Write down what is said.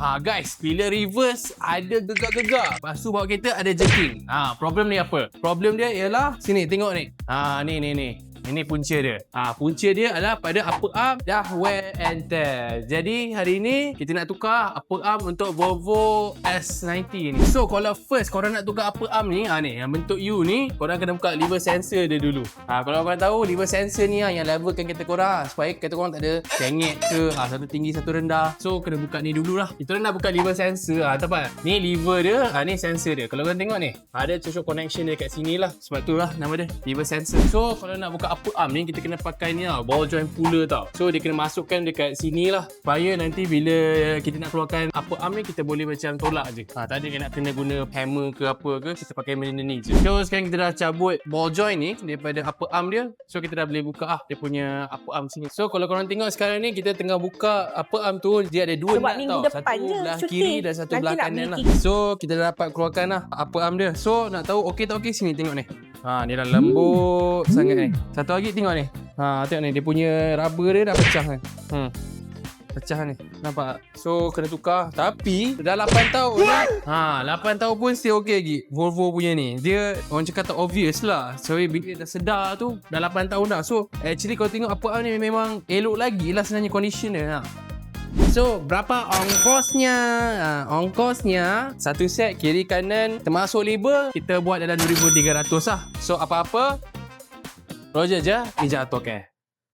Guys, bila reverse ada gegak-gegak. Lepas tu bawa kereta ada jerking. Problem ni apa? Problem dia ialah sini tengok ni. Ni. Ini punca dia. Punca dia adalah pada upper arm dah wear and tear. Jadi hari ni kita nak tukar upper arm untuk Volvo S90 ni. So kalau first korang nak tukar upper arm ni, ni yang bentuk U ni, korang kena buka lever sensor dia dulu. Kalau korang tahu lever sensor ni yang levelkan kereta korang supaya kereta korang tak ada cengek ke, satu tinggi satu rendah. So kena buka ni dululah. Kita nak buka lever sensor. Tepat. Ni lever dia, ni sensor dia. Kalau korang tengok ni, ada social connection dia kat sini lah. Sebab tu lah nama dia lever sensor. So kalau nak buka upper arm ni, kita kena pakai ni lah, ball joint puller tau. So dia kena masukkan dekat sini lah, supaya nanti bila kita nak keluarkan upper arm ni, kita boleh macam tolak je. Tak ada nak kena guna hammer ke apa ke, kita pakai benda ni je. So sekarang kita dah cabut ball joint ni daripada upper arm dia. So kita dah boleh buka dia punya upper arm sini. So kalau korang tengok sekarang ni, kita tengah buka upper arm tu, dia ada dua nut tau. Satu belah kiri dan satu belah kanan lah. So kita dah dapat keluarkan lah upper arm dia. So nak tahu okey tak okey, sini tengok ni. Dia dah lembut sangat ni. Satu lagi tengok ni. Tengok ni, dia punya rubber dia dah pecah kan. Pecah ni. Nampak? So kena tukar. Tapi dah 8 tahun dah. 8 tahun pun still okey lagi. Volvo punya ni. Dia orang cakap tak obvious lah. So bila dah sedar tu dah 8 tahun dah. So actually kalau tengok upper arm ni memang elok lagi lah sebenarnya condition dia. So berapa ongkosnya? Ongkosnya satu set kiri kanan termasuk label kita buat dalam 2,300 lah. So apa-apa Roger je, ijat tokeh.